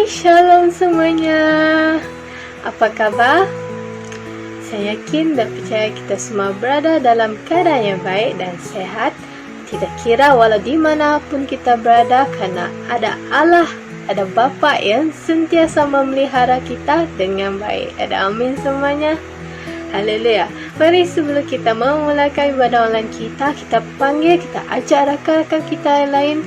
Shalom semuanya. Apa kabar? Saya yakin dan percaya kita semua berada dalam keadaan yang baik dan sehat. Tidak kira walau dimanapun kita berada, karena ada Allah, ada Bapa yang sentiasa memelihara kita dengan baik. Ada amin semuanya. Haleluya. Mari sebelum kita memulakan ibadah online kita panggil, kita ajak rakan-rakan kita yang lain,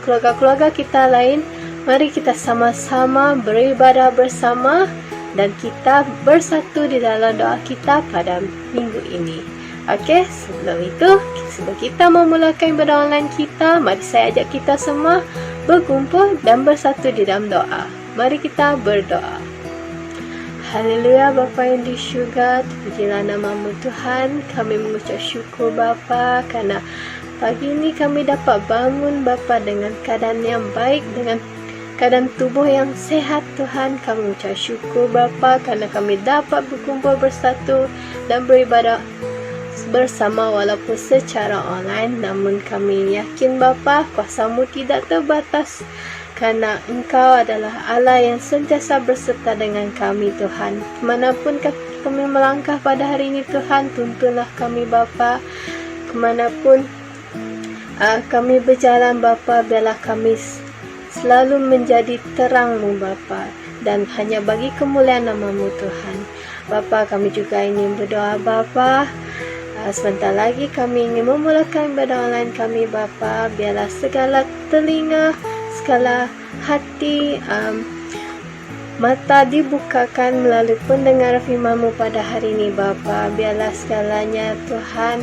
keluarga-keluarga kita lain. Mari kita sama-sama beribadah bersama dan kita bersatu di dalam doa kita pada minggu ini. Okey, sebelum kita memulakan ibadah online kita, mari saya ajak kita semua berkumpul dan bersatu di dalam doa. Mari kita berdoa. Haleluya. Bapa yang di syurga, terpujilah nama-Mu Tuhan. Kami mengucap syukur Bapa karena pagi ini kami dapat bangun Bapa dengan keadaan yang baik, dengan keadaan tubuh yang sehat Tuhan. Kami mengucap syukur Bapa karena kami dapat berkumpul bersatu dan beribadah bersama walaupun secara online. Namun kami yakin Bapa, kuasa-Mu tidak terbatas karena Engkau adalah Allah yang sentiasa berserta dengan kami Tuhan. Kemanapun kami melangkah pada hari ini Tuhan, tuntunlah kami Bapa. Kemanapun kami berjalan Bapa, biarlah kami selalu menjadi terang-Mu Bapa, dan hanya bagi kemuliaan nama-Mu Tuhan. Bapa, kami juga ingin berdoa Bapa. Sebentar lagi kami ingin memulakan ibadah online kami Bapa. Biarlah segala telinga, segala hati, mata dibukakan melalui pendengar firman-Mu pada hari ini Bapa. Biarlah segalanya Tuhan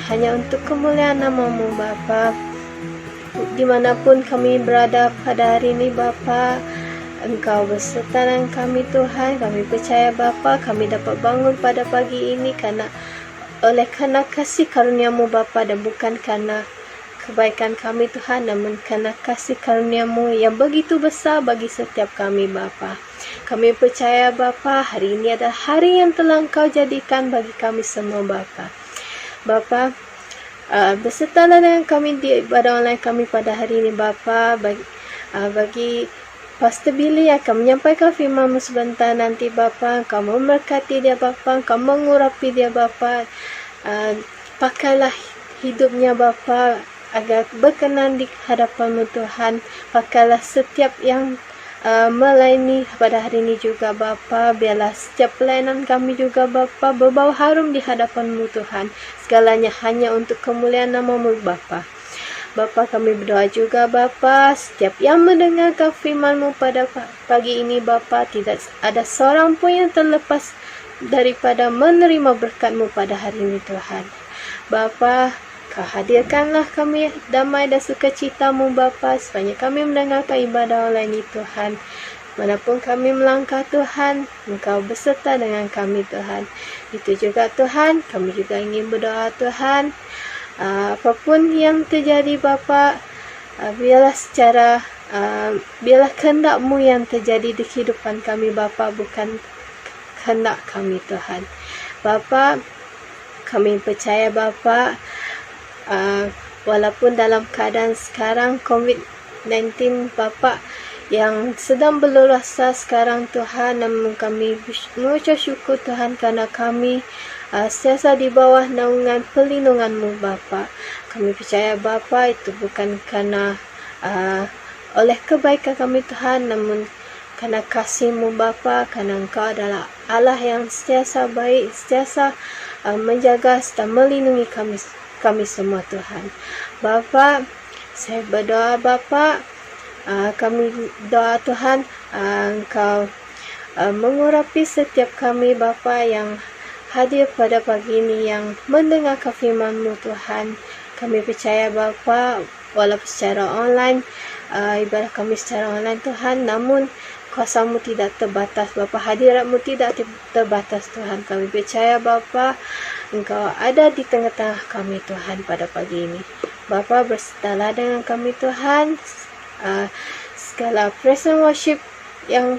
hanya untuk kemuliaan nama-Mu Bapa. Dimanapun kami berada pada hari ini Bapa, Engkau beserta dengan kami Tuhan. Kami percaya Bapa, kami dapat bangun pada pagi ini oleh karena kasih karunia-Mu Bapa, dan bukan karena kebaikan kami Tuhan, namun karena kasih karunia-Mu yang begitu besar bagi setiap kami Bapa. Kami percaya Bapa, hari ini adalah hari yang telah Engkau jadikan bagi kami semua Bapa. Bapa, besertalah dengan kami di ibadah online kami pada hari ini Bapa. Bagi Pastor Billy akan menyampaikan firman-Mu sebentar nanti Bapa. Engkau memberkati dia Bapa, Engkau mengurapi dia Bapa. Pakailah hidupnya Bapa agar berkenan di hadapan-Mu Tuhan. Pakailah setiap yang melayani pada hari ini juga Bapa. Biarlah setiap pelayanan kami juga Bapa berbau harum di hadapan-Mu Tuhan. Segalanya hanya untuk kemuliaan nama-Mu Bapa. Bapa, kami berdoa juga Bapa, setiap yang mendengarkan firman-Mu pada pagi ini Bapa, tidak ada seorang pun yang terlepas daripada menerima berkat-Mu pada hari ini Tuhan. Bapa, Kau hadirkanlah kami damai dan sukacita-Mu Bapa, supaya kami mendengarkan ibadah online ini Tuhan. Manapun kami melangkah Tuhan, Engkau beserta dengan kami Tuhan. Itu juga Tuhan, kami juga ingin berdoa Tuhan, apapun yang terjadi Bapa, biarlah kehendak-Mu yang terjadi di kehidupan kami Bapa, bukan kehendak kami Tuhan. Bapa, kami percaya Bapa, walaupun dalam keadaan sekarang COVID-19 Bapa yang sedang berluasa sekarang Tuhan, namun kami mengucap syukur Tuhan karena kami sentiasa di bawah naungan perlindungan-Mu Bapa. Kami percaya Bapa, itu bukan karena oleh kebaikan kami Tuhan, namun karena kasih-Mu Bapa, karena Engkau adalah Allah yang sentiasa baik, sentiasa menjaga serta melindungi kami semua Tuhan. Bapa, saya berdoa Bapa, kami doa Tuhan, Engkau mengurapi setiap kami Bapa yang hadir pada pagi ini, yang mendengarkan firman-Mu Tuhan. Kami percaya Bapa, walaupun secara online, ibadah kami secara online Tuhan, namun kuasa-Mu tidak terbatas Bapa, hadirat-Mu tidak terbatas Tuhan. Kami percaya Bapa, Engkau ada di tengah-tengah kami Tuhan pada pagi ini. Bapa, bersertalah dengan kami Tuhan. Segala praise and worship yang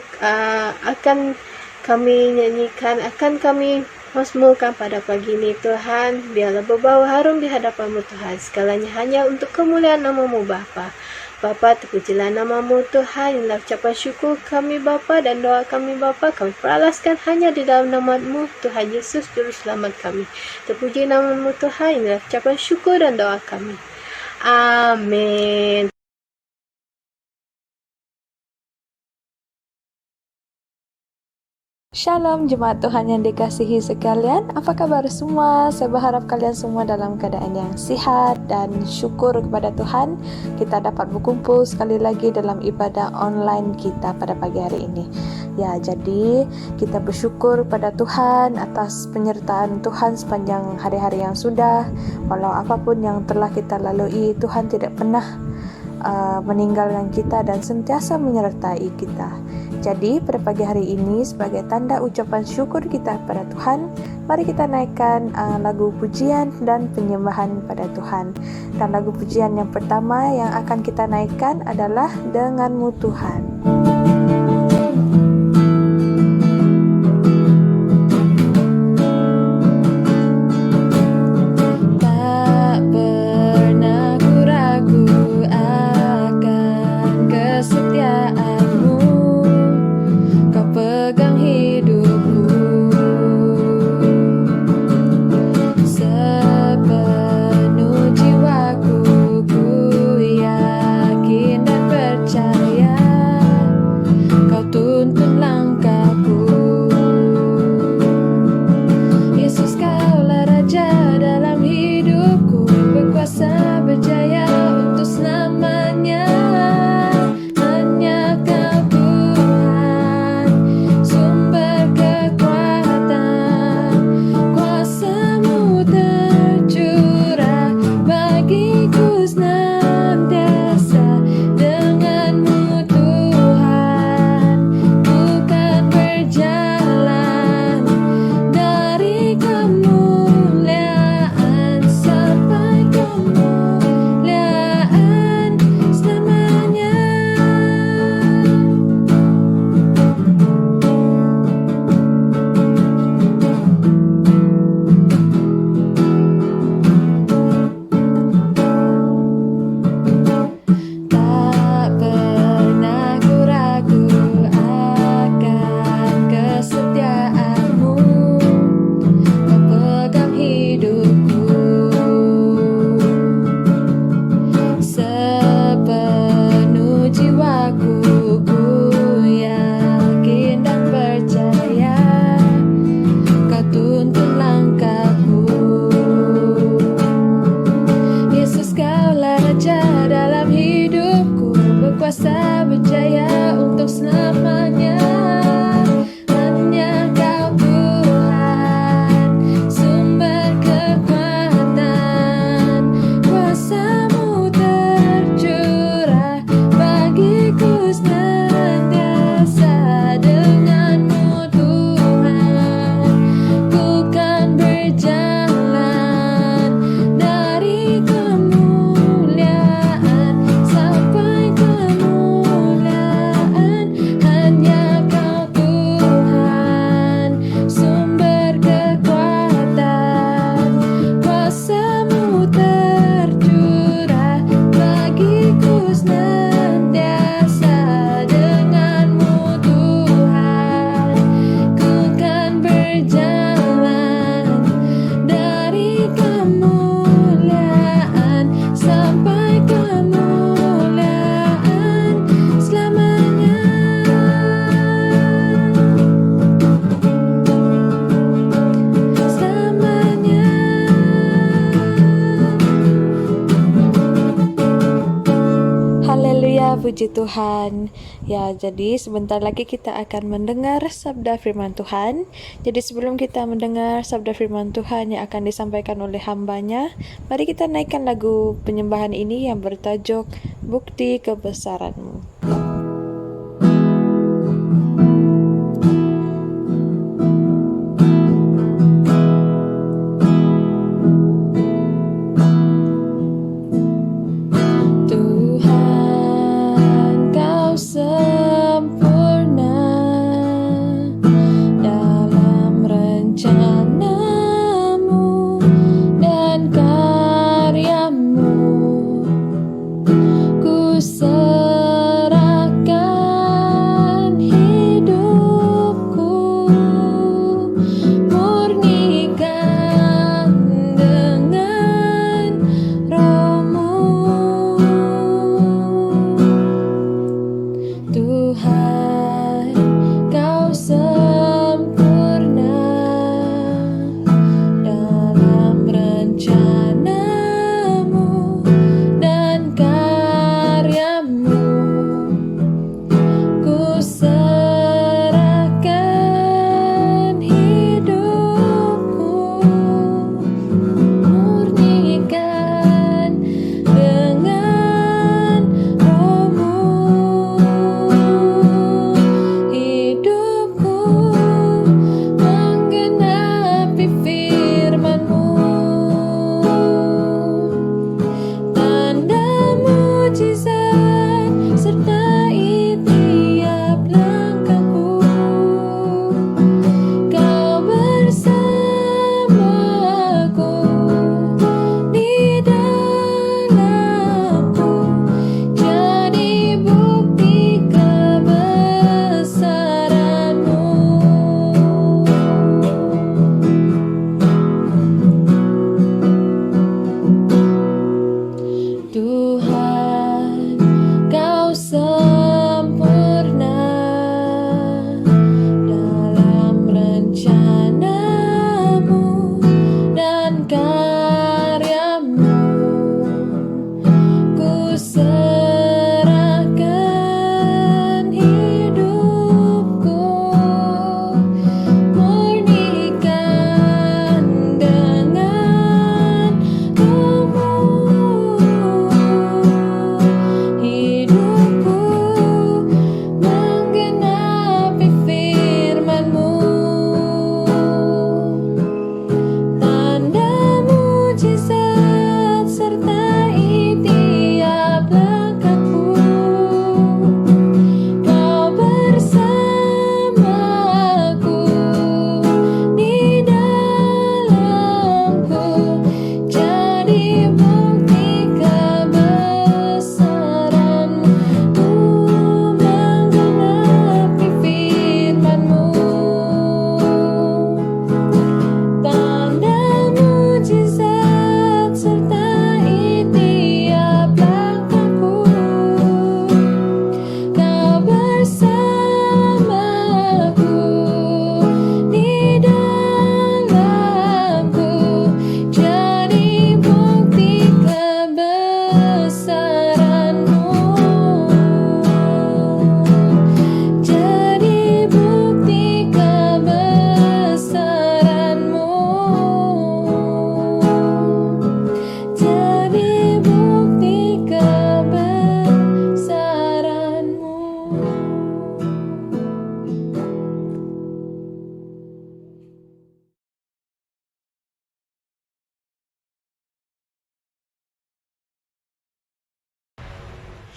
akan kami nyanyikan, akan kami mazmurkan pada pagi ini Tuhan, biarlah berbau harum di hadapan-Mu Tuhan. Segalanya hanya untuk kemuliaan nama-Mu Bapa. Bapa, terpujilah nama-Mu Tuhan. Inilah ucapan syukur kami Bapa dan doa kami Bapa. Kami peralaskan hanya di dalam nama-Mu Tuhan Yesus Juru Selamat kami. Terpuji nama-Mu Tuhan. Inilah ucapan syukur dan doa kami. Amin. Shalom jemaat Tuhan yang dikasihi sekalian, apa kabar semua? Saya berharap kalian semua dalam keadaan yang sihat dan syukur kepada Tuhan. Kita dapat berkumpul sekali lagi dalam ibadah online kita pada pagi hari ini. Ya, jadi kita bersyukur pada Tuhan atas penyertaan Tuhan sepanjang hari-hari yang sudah. Walau apapun yang telah kita lalui, Tuhan tidak pernah meninggalkan kita dan sentiasa menyertai kita. Jadi pada pagi hari ini sebagai tanda ucapan syukur kita pada Tuhan, mari kita naikkan lagu pujian dan penyembahan pada Tuhan. Dan lagu pujian yang pertama yang akan kita naikkan adalah Denganmu Tuhan. Puji Tuhan. Ya, jadi sebentar lagi kita akan mendengar sabda firman Tuhan. Jadi sebelum kita mendengar sabda firman Tuhan yang akan disampaikan oleh hambanya, mari kita naikkan lagu penyembahan ini yang bertajuk Bukti Kebesaran-Mu. So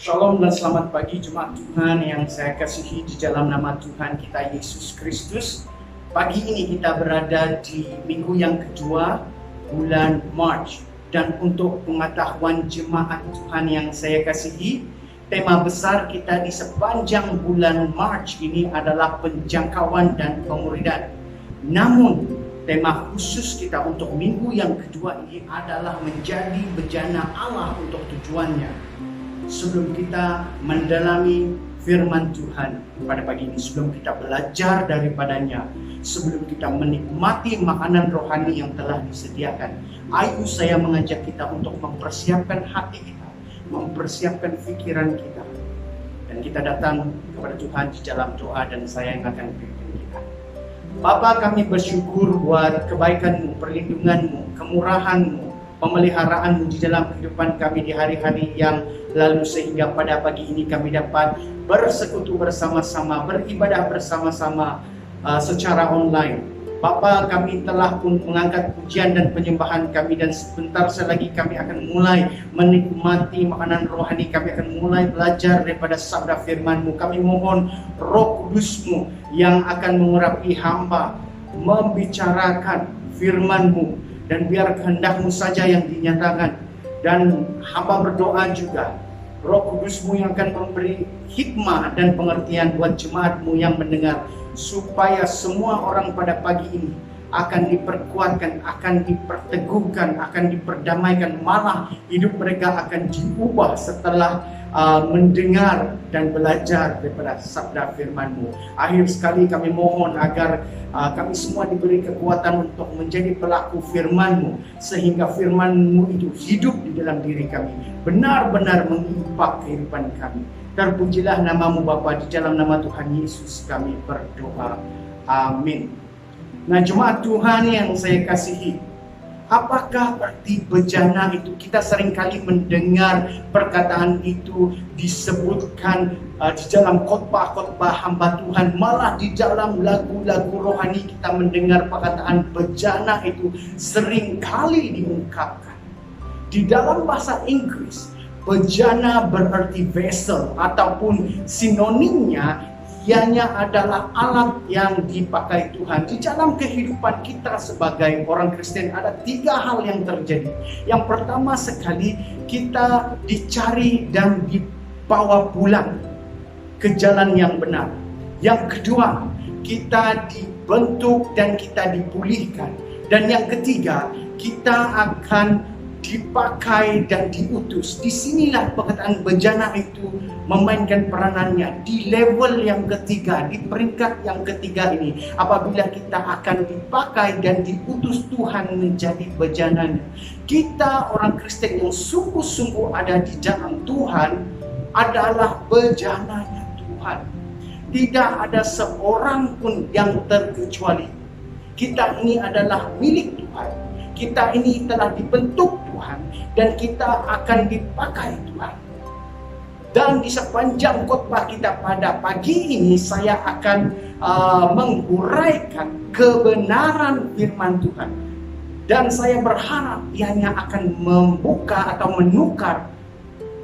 Shalom dan selamat pagi jemaat Tuhan yang saya kasihi di dalam nama Tuhan kita Yesus Kristus. Pagi ini kita berada di minggu yang kedua bulan March. Dan untuk pengetahuan jemaat Tuhan yang saya kasihi, tema besar kita di sepanjang bulan March ini adalah penjangkauan dan pemuridan. Namun tema khusus kita untuk minggu yang kedua ini adalah menjadi bejana Allah untuk tujuannya. Sebelum kita mendalami firman Tuhan pada pagi ini, sebelum kita belajar daripadanya, sebelum kita menikmati makanan rohani yang telah disediakan, ayo saya mengajak kita untuk mempersiapkan hati kita, mempersiapkan pikiran kita, dan kita datang kepada Tuhan di dalam doa, dan saya yang akan pimpin kita. Bapa, kami bersyukur buat kebaikan-Mu, perlindungan-Mu, kemurahan-Mu, pemeliharaanmu di dalam kehidupan kami di hari-hari yang lalu, sehingga pada pagi ini kami dapat bersekutu bersama-sama, beribadah bersama-sama secara online. Bapa, kami telah pun mengangkat pujian dan penyembahan kami, dan sebentar lagi kami akan mulai menikmati makanan rohani. Kami akan mulai belajar daripada sabda firman-Mu. Kami mohon Roh Kudus-Mu yang akan mengurapi hamba, membicarakan firman-Mu, dan biar kehendak-Mu saja yang dinyatakan. Dan hamba berdoa juga, Roh Kudus-Mu yang akan memberi hikmah dan pengertian buat jemaat-Mu yang mendengar, supaya semua orang pada pagi ini akan diperkuatkan, akan diperteguhkan, akan diperdamaikan, malah hidup mereka akan diubah setelah mendengar dan belajar daripada sabda firman-Mu. Akhir sekali kami mohon agar kami semua diberi kekuatan untuk menjadi pelaku firman-Mu, sehingga firman-Mu itu hidup di dalam diri kami, benar-benar mengimpak kehidupan kami. Terpujilah nama-Mu Bapa, di dalam nama Tuhan Yesus kami berdoa. Amin. Nah, jemaat Tuhan yang saya kasihi, apakah arti bejana itu? Kita seringkali mendengar perkataan itu disebutkan di dalam khotbah-khotbah hamba Tuhan, malah di dalam lagu-lagu rohani kita mendengar perkataan bejana itu seringkali diungkapkan. Di dalam bahasa Inggris, bejana berarti vessel, ataupun sinonimnya ianya adalah alat yang dipakai Tuhan. Di dalam kehidupan kita sebagai orang Kristen ada 3 hal yang terjadi. Yang pertama sekali, kita dicari dan dibawa pulang ke jalan yang benar. Yang kedua, kita dibentuk dan kita dipulihkan. Dan yang ketiga, kita akan dipakai dan diutus. Disinilah perkataan bejana itu memainkan peranannya di level yang ketiga, di peringkat yang ketiga ini. Apabila kita akan dipakai dan diutus Tuhan menjadi bejananya, kita orang Kristen yang sungguh-sungguh ada di dalam Tuhan adalah bejananya Tuhan. Tidak ada seorang pun yang terkecuali. Kita ini adalah milik Tuhan. Kita ini telah dibentuk Tuhan, dan kita akan dipakai Tuhan. Dan di sepanjang khotbah kita pada pagi ini, saya akan menguraikan kebenaran firman Tuhan. Dan saya berharap ianya akan membuka atau menukar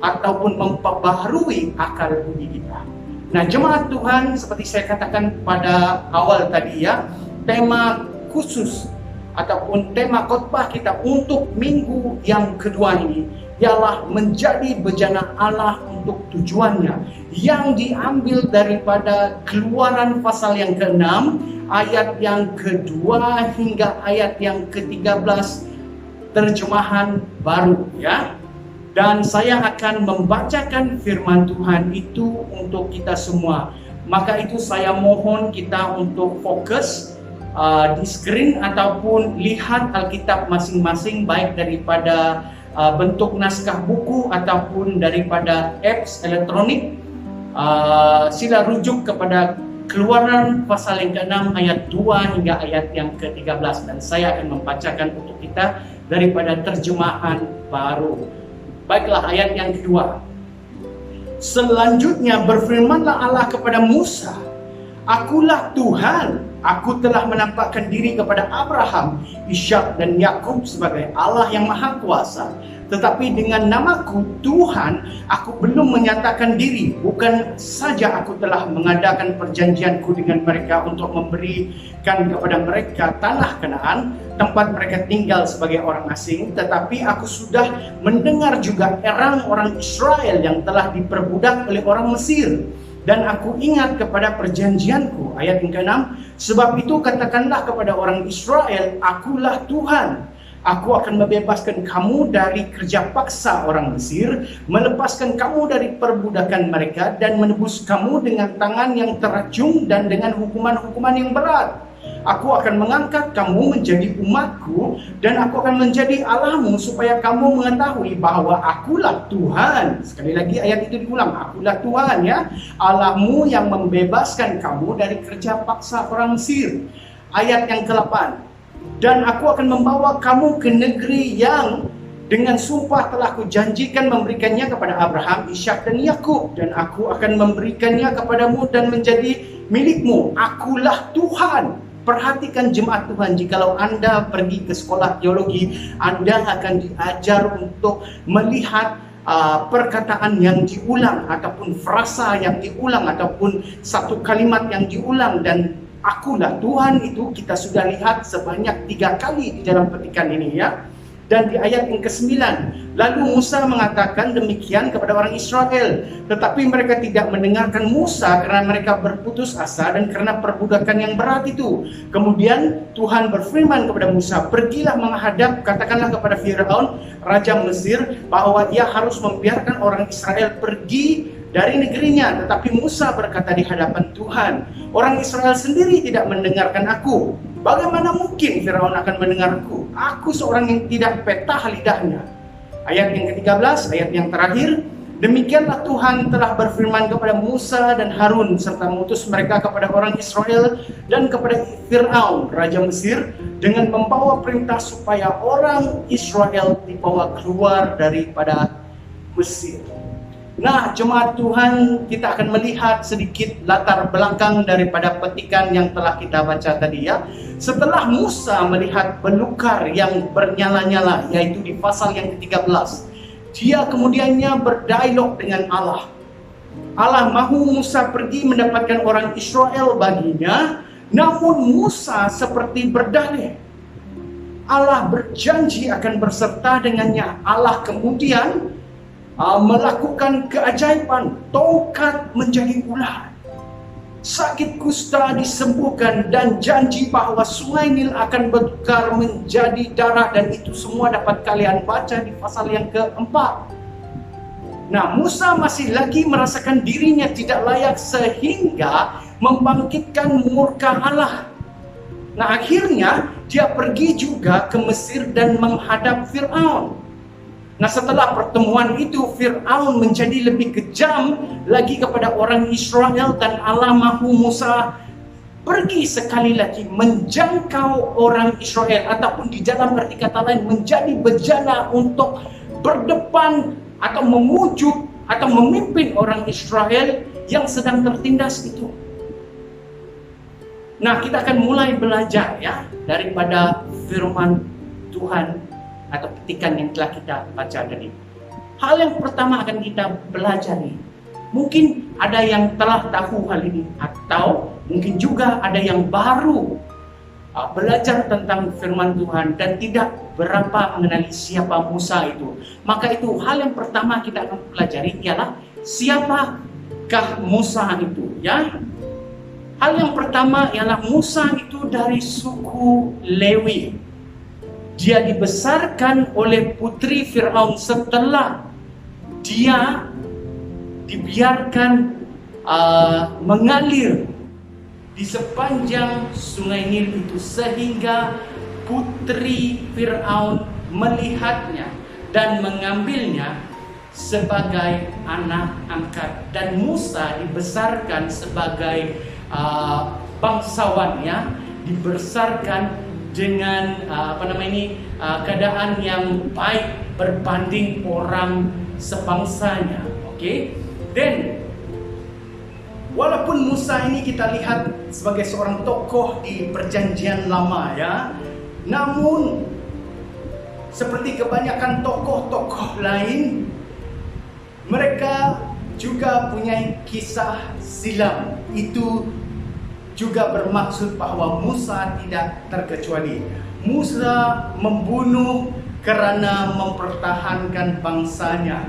ataupun memperbaharui akal budi kita. Nah, jemaat Tuhan, seperti saya katakan pada awal tadi ya, tema khusus ataupun tema khotbah kita untuk minggu yang kedua ini ialah menjadi bejana Allah untuk tujuannya, yang diambil daripada Keluaran pasal yang ke-6 ayat yang kedua hingga ayat yang ke-13 terjemahan baru ya. Dan saya akan membacakan firman Tuhan itu untuk kita semua. Maka itu saya mohon kita untuk fokus di screen ataupun lihat Alkitab masing-masing, baik daripada bentuk naskah buku ataupun daripada apps elektronik. Sila rujuk kepada Keluaran pasal yang ke-6 ayat 2 hingga ayat yang ke-13, dan saya akan membacakan untuk kita daripada terjemahan baru. Baiklah, ayat yang kedua. Selanjutnya berfirmanlah Allah kepada Musa, "Akulah Tuhan, aku telah menampakkan diri kepada Abraham, Ishak dan Yakub sebagai Allah yang Maha Kuasa. tetapi dengan namaku Tuhan, aku belum menyatakan diri. Bukan saja aku telah mengadakan perjanjianku dengan mereka untuk memberikan kepada mereka tanah Kanaan, tempat mereka tinggal sebagai orang asing, tetapi aku sudah mendengar juga orang Israel yang telah diperbudak oleh orang Mesir. Dan aku ingat kepada perjanjianku, ayat yang ke-6, sebab itu katakanlah kepada orang Israel, akulah Tuhan. Aku akan membebaskan kamu dari kerja paksa orang Mesir, melepaskan kamu dari perbudakan mereka, dan menebus kamu dengan tangan yang teracung dan dengan hukuman-hukuman yang berat. Aku akan mengangkat kamu menjadi umatku, dan aku akan menjadi Allahmu, supaya kamu mengetahui bahwa akulah Tuhan. Sekali lagi ayat itu diulang, akulah Tuhan, ya, Allahmu yang membebaskan kamu dari kerja paksa orang Mesir. Ayat yang ke-8, dan aku akan membawa kamu ke negeri yang dengan sumpah telah kujanjikan memberikannya kepada Abraham, Ishak dan Yakub, dan aku akan memberikannya kepadamu dan menjadi milikmu. Akulah Tuhan. Perhatikan jemaat Tuhan, jikalau Anda pergi ke sekolah teologi, Anda akan diajar untuk melihat perkataan yang diulang, ataupun frasa yang diulang, ataupun satu kalimat yang diulang. Dan akulah Tuhan itu kita sudah lihat sebanyak 3 kali di dalam petikan ini, ya. Dan di ayat yang ke-9, lalu Musa mengatakan demikian kepada orang Israel, tetapi mereka tidak mendengarkan Musa karena mereka berputus asa dan karena perbudakan yang berat itu. Kemudian Tuhan berfirman kepada Musa, pergilah menghadap, katakanlah kepada Firaun, raja Mesir, bahwa ia harus membiarkan orang Israel pergi dari negerinya. Tetapi Musa berkata di hadapan Tuhan, orang Israel sendiri tidak mendengarkan aku. Bagaimana mungkin Firaun akan mendengarku? Aku seorang yang tidak petah lidahnya. Ayat yang ke-13, ayat yang terakhir, demikianlah Tuhan telah berfirman kepada Musa dan Harun, serta mengutus mereka kepada orang Israel dan kepada Firaun, raja Mesir, dengan membawa perintah supaya orang Israel dibawa keluar daripada Mesir. Nah, jemaat Tuhan, kita akan melihat sedikit latar belakang daripada petikan yang telah kita baca tadi, ya. Setelah Musa melihat belukar yang bernyala-nyala, yaitu di pasal yang ke-13, dia kemudiannya berdialog dengan Allah. Allah mahu Musa pergi mendapatkan orang Israel baginya, namun Musa seperti berdalih. Allah berjanji akan berserta dengannya. Allah kemudian melakukan keajaiban, tongkat menjadi ular, sakit kusta disembuhkan, dan janji bahwa sungai Nil akan bertukar menjadi darah, dan itu semua dapat kalian baca di pasal yang ke-4. Nah, Musa masih lagi merasakan dirinya tidak layak sehingga membangkitkan murka Allah. Nah, akhirnya dia pergi juga ke Mesir dan menghadap Firaun. Nah, setelah pertemuan itu, Firaun menjadi lebih kejam lagi kepada orang Israel, dan Allah mahu Musa pergi sekali lagi menjangkau orang Israel, ataupun di dalam arti kata lain menjadi bejana untuk berdepan atau memujuk atau memimpin orang Israel yang sedang tertindas itu. Nah, kita akan mulai belajar, ya, daripada firman Tuhan atau petikan yang telah kita baca tadi. Hal yang pertama akan kita pelajari, mungkin ada yang telah tahu hal ini, atau mungkin juga ada yang baru belajar tentang firman Tuhan dan tidak berapa mengenali siapa Musa itu. Maka itu hal yang pertama kita akan pelajari ialah siapakah Musa itu, ya. Hal yang pertama ialah Musa itu dari suku Lewi. Dia dibesarkan oleh putri Firaun setelah dia dibiarkan mengalir di sepanjang sungai Nil itu, sehingga putri Firaun melihatnya dan mengambilnya sebagai anak angkat. Dan Musa dibesarkan sebagai bangsawannya, dibesarkan dengan keadaan yang baik berbanding orang sebangsanya. Oke? Dan walaupun Musa ini kita lihat sebagai seorang tokoh di perjanjian lama, ya, namun seperti kebanyakan tokoh-tokoh lain, mereka juga punya kisah silam. Itu juga bermaksud bahwa Musa tidak terkecuali. Musa membunuh karena mempertahankan bangsanya.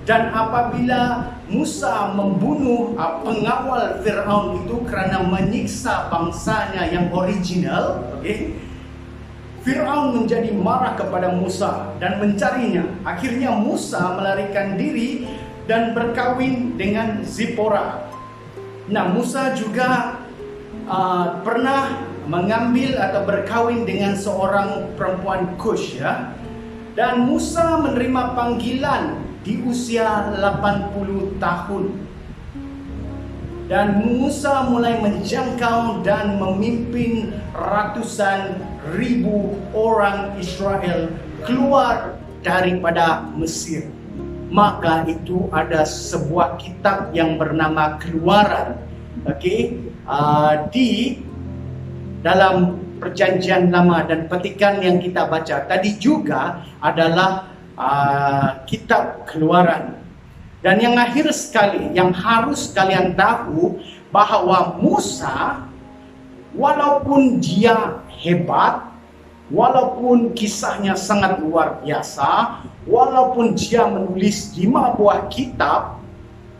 Dan apabila Musa membunuh pengawal Firaun itu karena menyiksa bangsanya yang original, Firaun menjadi marah kepada Musa dan mencarinya. Akhirnya Musa melarikan diri dan berkawin dengan Zipora. Nah, Musa juga pernah mengambil atau berkawin dengan seorang perempuan Kush, ya. Dan Musa menerima panggilan di usia 80 tahun. Dan Musa mulai menjangkau dan memimpin ratusan ribu orang Israel keluar daripada Mesir. Maka itu ada sebuah kitab yang bernama Keluaran, di dalam Perjanjian Lama, dan petikan yang kita baca tadi juga adalah kitab Keluaran. Dan yang akhir sekali yang harus kalian tahu, bahwa Musa walaupun dia hebat, walaupun kisahnya sangat luar biasa, walaupun dia menulis 5 buah kitab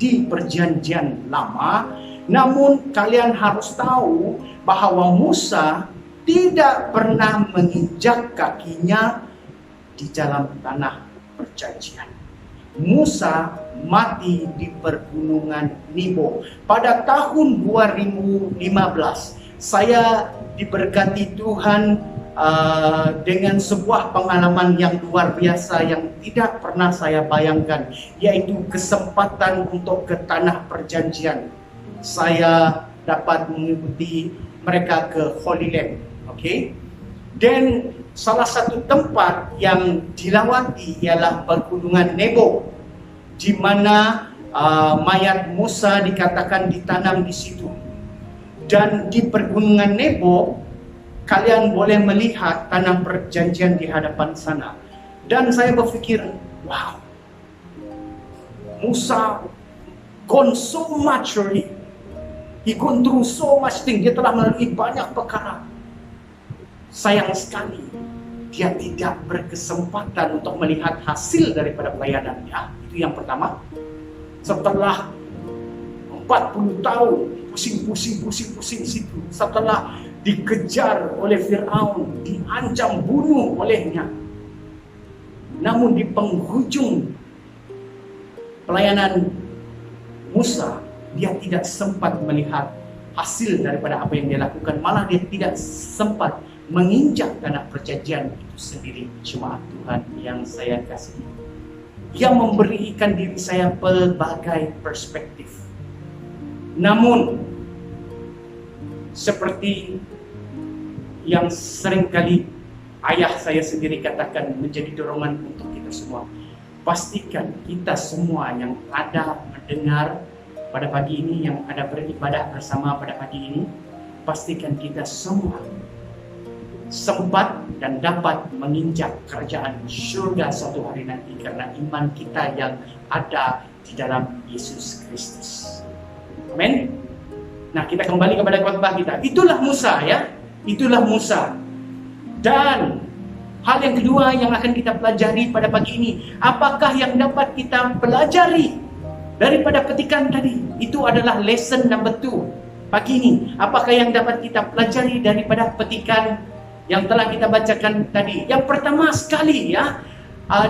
di Perjanjian Lama, namun kalian harus tahu bahwa Musa tidak pernah menginjak kakinya di dalam tanah perjanjian. Musa mati di pergunungan Nebo pada tahun 2015. Saya diberkati Tuhan dengan sebuah pengalaman yang luar biasa yang tidak pernah saya bayangkan, yaitu kesempatan untuk ke tanah perjanjian. Saya dapat mengikuti mereka ke Holy Land, dan salah satu tempat yang dilawati ialah Pergunungan Nebo, di mana mayat Musa dikatakan ditanam di situ. Dan di Pergunungan Nebo kalian boleh melihat tanah perjanjian di hadapan sana. Dan saya berpikir, wow, Musa gone so much already. He gone through so much thing. Dia telah melalui banyak perkara. Sayang sekali dia tidak berkesempatan untuk melihat hasil daripada pelayanannya. Itu yang pertama. Setelah 40 tahun pusing situ, setelah dikejar oleh Firaun, diancam bunuh olehnya, namun di penghujung pelayanan Musa, dia tidak sempat melihat hasil daripada apa yang dia lakukan. Malah dia tidak sempat menginjak tanah perjanjian itu sendiri. Jemaat Tuhan yang saya kasihi, dia memberikan diri saya pelbagai perspektif. Namun seperti yang seringkali ayah saya sendiri katakan, menjadi dorongan untuk kita semua, pastikan kita semua yang ada mendengar pada pagi ini, yang ada beribadah bersama pada pagi ini, pastikan kita semua sempat dan dapat menginjak kerajaan surga suatu hari nanti, karena iman kita yang ada di dalam Yesus Kristus. Amin. Nah, kita kembali kepada khotbah kita. Itulah Musa, ya. Itulah Musa. Dan hal yang kedua yang akan kita pelajari pada pagi ini, apakah yang dapat kita pelajari daripada petikan tadi? Itu adalah lesson number 2 pagi ini. Apakah yang dapat kita pelajari daripada petikan yang telah kita bacakan tadi? Yang pertama sekali, ya,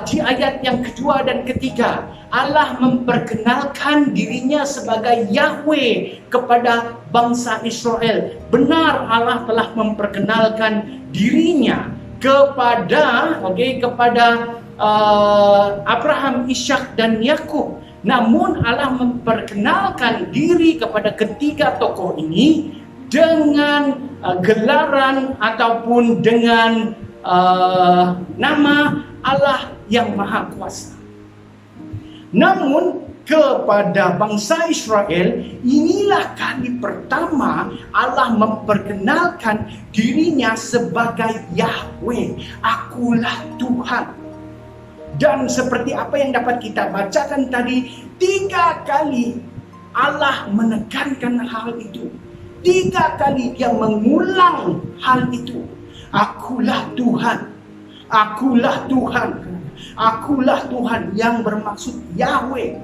di ayat yang kedua dan ketiga, Allah memperkenalkan dirinya sebagai Yahweh kepada bangsa Israel. Benar, Allah telah memperkenalkan dirinya kepada Abraham, Ishak dan Yakub. Namun Allah memperkenalkan diri kepada ketiga tokoh ini dengan gelaran ataupun dengan nama Allah yang Maha Kuasa. Namun kepada bangsa Israel, inilah kali pertama Allah memperkenalkan dirinya sebagai Yahweh, akulah Tuhan. Dan seperti apa yang dapat kita bacakan tadi, 3 kali Allah menekankan hal itu. 3 kali dia mengulang hal itu. Akulah Tuhan, akulah Tuhan, akulah Tuhan, yang bermaksud Yahweh.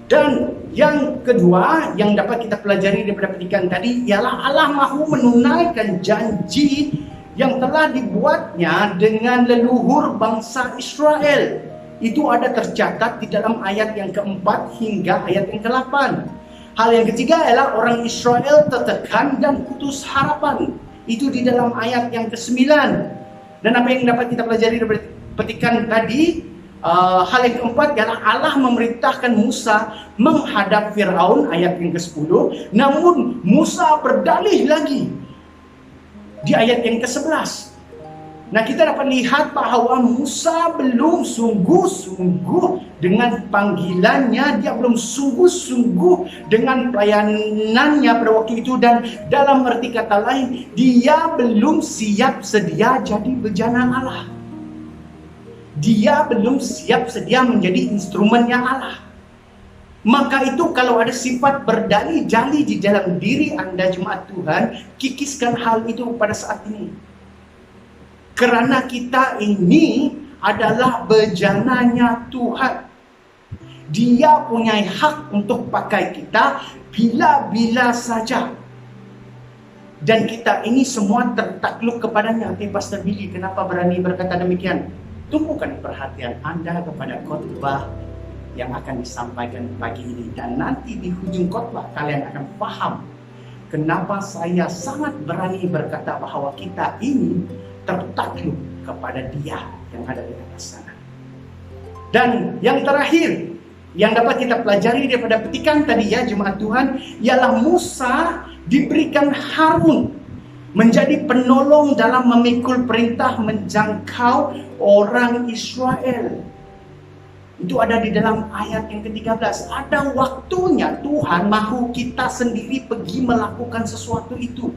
Dan yang kedua yang dapat kita pelajari daripada petikan tadi ialah Allah mahu menunaikan janji yang telah dibuatnya dengan leluhur bangsa Israel. Itu ada tercatat di dalam ayat yang keempat hingga ayat yang ke-8. Hal yang ketiga ialah orang Israel tertekan dan putus harapan. Itu di dalam ayat yang ke-9. Dan apa yang dapat kita pelajari daripada petikan tadi, hal yang keempat ialah Allah memerintahkan Musa menghadap Firaun, ayat yang ke-10. Namun Musa berdalih lagi di ayat yang ke-11. Nah, kita dapat lihat bahwa Musa belum sungguh-sungguh dengan panggilannya, dia belum sungguh-sungguh dengan pelayanannya pada waktu itu, dan dalam arti kata lain, dia belum siap sedia jadi bejana Allah. Dia belum siap sedia menjadi instrumennya Allah. Maka itu kalau ada sifat berdalih-dalih di dalam diri Anda jemaat Tuhan, kikiskan hal itu pada saat ini. Kerana kita ini adalah bejananya Tuhan. Dia punya hak untuk pakai kita bila-bila saja. Dan kita ini semua tertakluk kepadanya. Pastor Billy, kenapa berani berkata demikian? Tumpukan perhatian Anda kepada khotbah yang akan disampaikan pagi ini. Dan nanti di hujung khotbah kalian akan paham kenapa saya sangat berani berkata bahwa kita ini tertakluk kepada Dia yang ada di atas sana. Dan yang terakhir yang dapat kita pelajari daripada petikan tadi ya jemaat Tuhan, ialah Musa diberikan Harun menjadi penolong dalam memikul perintah menjangkau orang Israel. Itu ada di dalam ayat yang ke-13. Ada waktunya Tuhan mahu kita sendiri pergi melakukan sesuatu itu.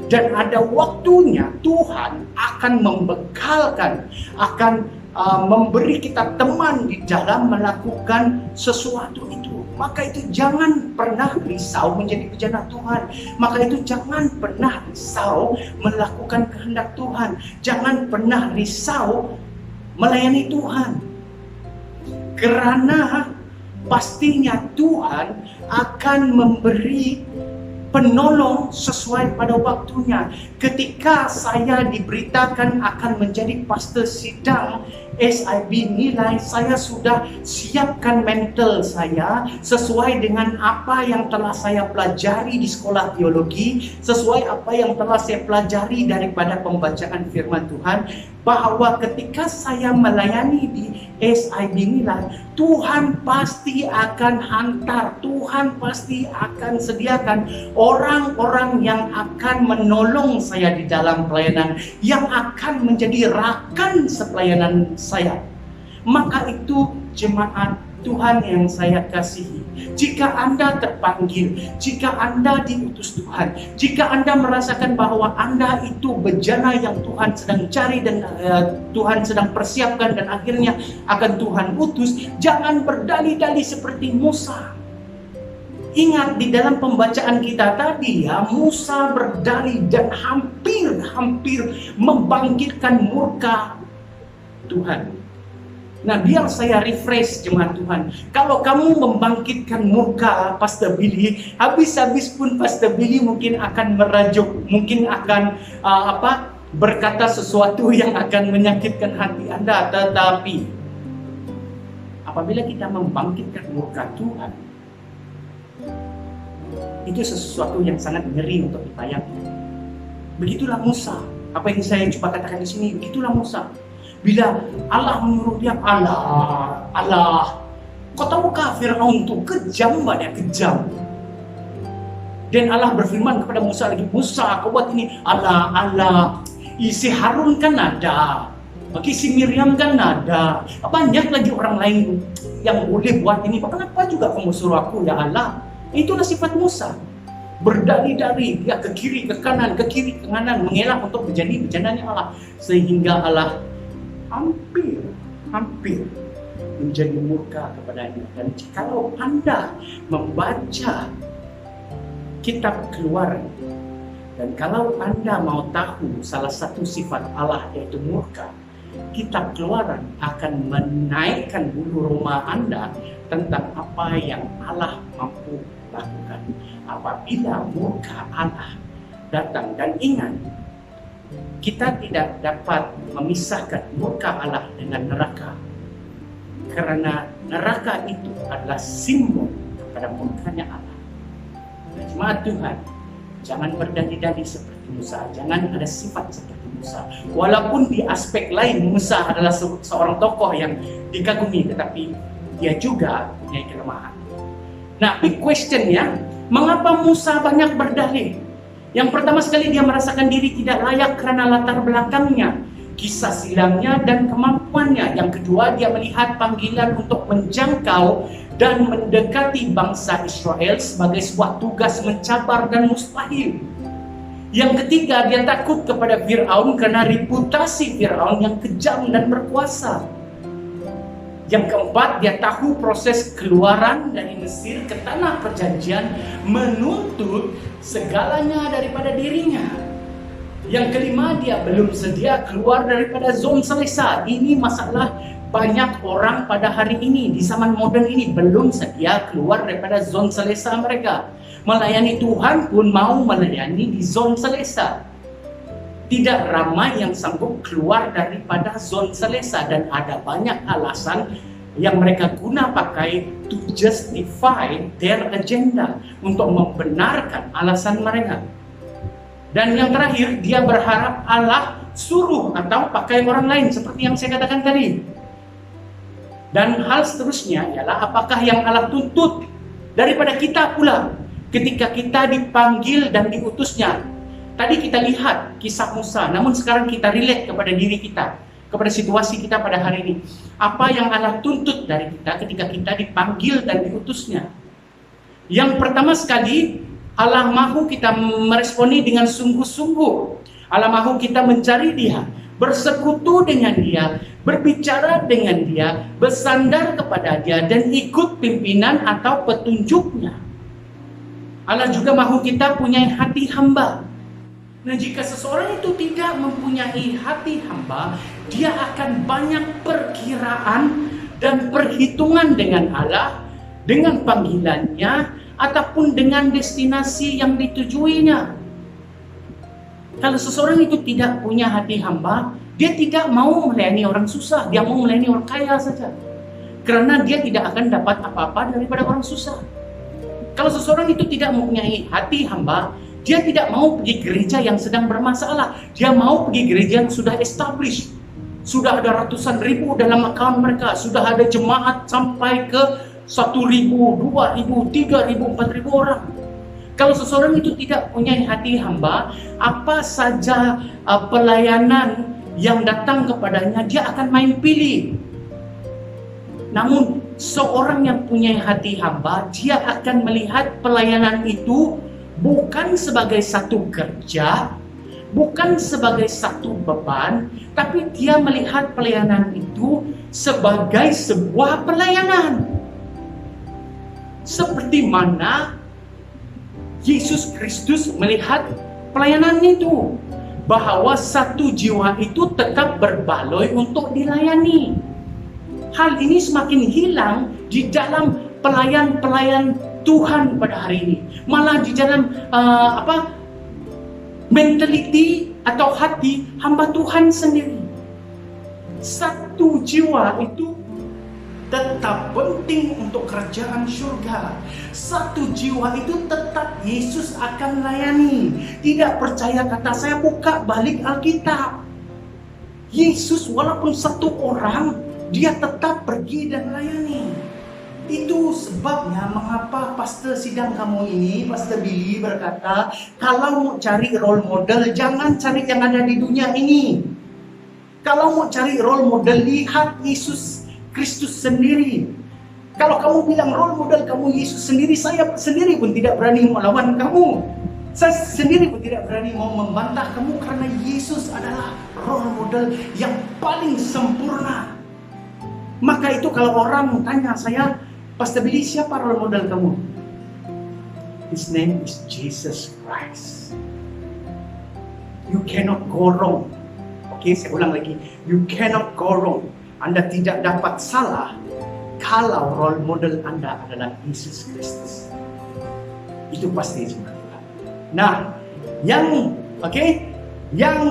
Dan ada waktunya Tuhan akan membekalkan, akan memberi kita teman di dalam melakukan sesuatu itu. Maka itu jangan pernah risau menjadi bejana Tuhan. Maka itu jangan pernah risau melakukan kehendak Tuhan. Jangan pernah risau melayani Tuhan. Kerana pastinya Tuhan akan memberi penolong sesuai pada waktunya. Ketika saya diberitakan akan menjadi pastor sidang SIB Nilai, saya sudah siapkan mental saya sesuai dengan apa yang telah saya pelajari di sekolah teologi, sesuai apa yang telah saya pelajari daripada pembacaan firman Tuhan, bahwa ketika saya melayani di SIB Nilai, Tuhan pasti akan hantar, Tuhan pasti akan sediakan orang-orang yang akan menolong saya di dalam pelayanan, yang akan menjadi rakan sepelayanan saya. Maka itu jemaat Tuhan yang saya kasihi, jika Anda terpanggil, jika Anda diutus Tuhan, jika Anda merasakan bahwa Anda itu bejana yang Tuhan sedang cari dan Tuhan sedang persiapkan dan akhirnya akan Tuhan utus, jangan berdalih-dalih seperti Musa. Ingat di dalam pembacaan kita tadi ya, Musa berdalih dan hampir membangkitkan murka Tuhan. Nah, biar saya refresh jemaat Tuhan. Kalau kamu membangkitkan murka Pastor Billy, habis-habis pun Pastor Billy mungkin akan merajuk, mungkin akan berkata sesuatu yang akan menyakitkan hati Anda. Tetapi apabila kita membangkitkan murka Tuhan, itu sesuatu yang sangat ngeri untuk dibayangkan. Begitulah Musa. Apa yang saya coba katakan di sini, begitulah Musa. Bila Allah menyuruh dia, Allah, kau tahukah Firaun itu kejam banget, kejam. Dan Allah berfirman kepada Musa lagi, Musa, kau buat ini, Allah, isi Harun kan ada. Bagi si Miriam kan nada. Banyak lagi orang lain yang boleh buat ini. Kenapa juga kamu suruh aku, ya Allah? Itulah sifat Musa. Berdali-dali, dia ke kiri, ke kanan, mengelak untuk menjadi bejananya Allah. Sehingga Allah hampir menjadi murka kepadanya. Dan kalau Anda membaca kitab Keluaran, dan kalau Anda mau tahu salah satu sifat Allah yaitu murka, kitab Keluaran akan menaikkan bulu roma Anda tentang apa yang Allah mampu lakukan apabila murka Allah datang. Dan ingat, kita tidak dapat memisahkan murka Allah dengan neraka, karena neraka itu adalah simbol kepada murkanya Allah. Jemaat Tuhan, jangan berdali-dali seperti Musa, jangan ada sifat seperti Musa. Walaupun di aspek lain Musa adalah seorang tokoh yang dikagumi, tetapi dia juga punya kelemahan. Nah, big question-nya, mengapa Musa banyak berdalih? Yang pertama sekali, dia merasakan diri tidak layak karena latar belakangnya, kisah silangnya dan kemampuannya. Yang kedua, dia melihat panggilan untuk menjangkau dan mendekati bangsa Israel sebagai sebuah tugas mencabar dan mustahil. Yang ketiga, dia takut kepada Fir'aun karena reputasi Fir'aun yang kejam dan berkuasa. Yang keempat, dia tahu proses keluaran dari Mesir ke tanah perjanjian menuntut segalanya daripada dirinya. Yang kelima, dia belum sedia keluar daripada zon selesa. Ini masalah banyak orang pada hari ini, di zaman modern ini, belum sedia keluar daripada zon selesa mereka. Melayani Tuhan pun mau melayani di zon selesa. Tidak ramai yang sanggup keluar daripada zon selesa, dan ada banyak alasan yang mereka guna pakai to justify their agenda, untuk membenarkan alasan mereka. Dan yang terakhir, dia berharap Allah suruh atau pakai orang lain seperti yang saya katakan tadi. Dan hal seterusnya ialah apakah yang Allah tuntut daripada kita pula ketika kita dipanggil dan diutusnya. Tadi kita lihat kisah Musa, namun sekarang kita relate kepada diri kita, kepada situasi kita pada hari ini. Apa yang Allah tuntut dari kita ketika kita dipanggil dan diutusnya? Yang pertama sekali, Allah mahu kita meresponi dengan sungguh-sungguh. Allah mahu kita mencari Dia, bersekutu dengan Dia, berbicara dengan Dia, bersandar kepada Dia, dan ikut pimpinan atau petunjuknya. Allah juga mahu kita punya hati hamba. Nah, jika seseorang itu tidak mempunyai hati hamba, dia akan banyak perkiraan dan perhitungan dengan Allah, dengan panggilannya, ataupun dengan destinasi yang ditujuinya. Kalau seseorang itu tidak punya hati hamba, dia tidak mau melayani orang susah, dia mau melayani orang kaya saja. Karena dia tidak akan dapat apa-apa daripada orang susah. Kalau seseorang itu tidak mempunyai hati hamba, dia tidak mau pergi gereja yang sedang bermasalah. Dia mau pergi gereja yang sudah established. Sudah ada ratusan ribu dalam akaun mereka. Sudah ada jemaat sampai ke 1.000, 2.000, 3.000, 4.000 orang. Kalau seseorang itu tidak punya hati hamba, apa saja pelayanan yang datang kepadanya, dia akan main pilih. Namun seorang yang punya hati hamba, dia akan melihat pelayanan itu bukan sebagai satu kerja, bukan sebagai satu beban, tapi dia melihat pelayanan itu sebagai sebuah pelayanan. Seperti mana Yesus Kristus melihat pelayanan itu, bahwa satu jiwa itu tetap berbaloi untuk dilayani. Hal ini semakin hilang di dalam pelayan-pelayan Tuhan pada hari ini. Malah di dalam mentality atau hati hamba Tuhan sendiri. Satu jiwa itu tetap penting untuk kerajaan surga. Satu jiwa itu tetap Yesus akan layani. Tidak percaya kata saya, buka balik Alkitab. Yesus walaupun satu orang, dia tetap pergi dan layani. Itu sebabnya mengapa pastor sidang kamu ini, Pastor Billy berkata, kalau mau cari role model, jangan cari yang ada di dunia ini. Kalau mau cari role model, lihat Yesus Kristus sendiri. Kalau kamu bilang role model kamu Yesus sendiri, saya sendiri pun tidak berani melawan kamu. Saya sendiri pun tidak berani mau membantah kamu, karena Yesus adalah role model yang paling sempurna. Maka itu kalau orang tanya saya, Pastor Billy, siapa role model kamu? His name is Jesus Christ. You cannot go wrong. Oke, saya ulang lagi. You cannot go wrong. Anda tidak dapat salah kalau role model Anda adalah Yesus Kristus. Itu pasti jemaat Tuhan. Nah, yang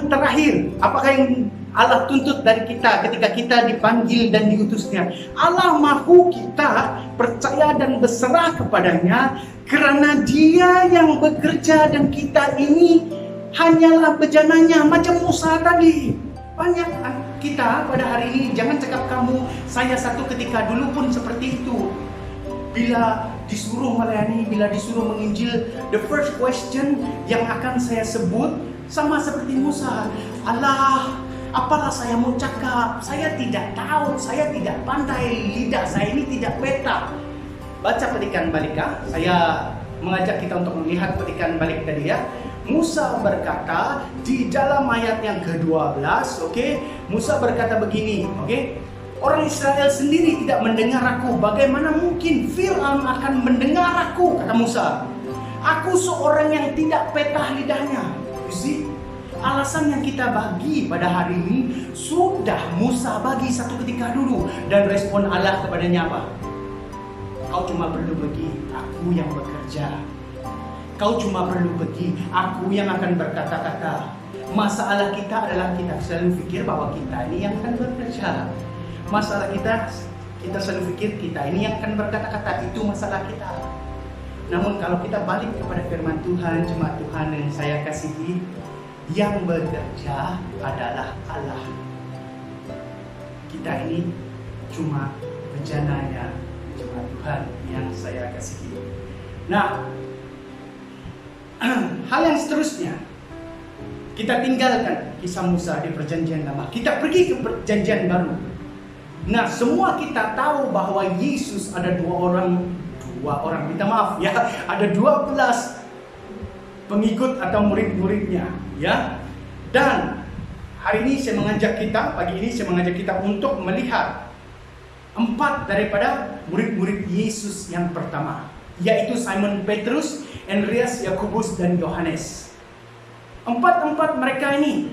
terakhir, apakah yang Allah tuntut dari kita ketika kita dipanggil dan diutusnya? Allah mahu kita percaya dan berserah kepadanya, karena Dia yang bekerja dan kita ini hanyalah bejananya, macam Musa tadi. Banyak kita pada hari ini, jangan cakap kamu, saya satu ketika dulu pun seperti itu. Bila disuruh melayani, bila disuruh menginjil, the first question yang akan saya sebut sama seperti Musa. Allah, apalah saya mau cakap? Saya tidak tahu, saya tidak pandai, lidah saya ini tidak peta. Baca petikan balik, saya mengajak kita untuk melihat petikan balik tadi ya. Musa berkata di dalam ayat yang ke-12, Musa berkata begini, orang Israel sendiri tidak mendengar aku, bagaimana mungkin Fir'aun akan mendengar aku, kata Musa. Aku seorang yang tidak petah lidahnya. You see, alasan yang kita bagi pada hari ini sudah Musa bagi satu ketika dulu, dan respon Allah kepadanya apa? Kau cuma perlu pergi, aku yang bekerja. Kau cuma perlu pergi, aku yang akan berkata-kata. Masalah kita adalah kita selalu fikir bahwa kita ini yang akan bekerja. Masalah kita selalu fikir kita ini yang akan berkata-kata. Itu masalah kita. Namun kalau kita balik kepada firman Tuhan, jemaat Tuhan yang saya kasihi, yang bekerja adalah Allah. Kita ini cuma bejananya, jemaat Tuhan yang saya kasihi. Nah, hal yang seterusnya, kita tinggalkan kisah Musa di perjanjian lama, kita pergi ke perjanjian baru. Nah, semua kita tahu bahwa Yesus ada dua orang, minta maaf ya, ada 12 pengikut atau murid-muridnya ya. Dan hari ini saya mengajak kita, pagi ini saya mengajak kita untuk melihat 4 daripada murid-murid Yesus yang pertama, yaitu Simon Petrus, Andreas, Yakobus, dan Yohanes. Empat mereka ini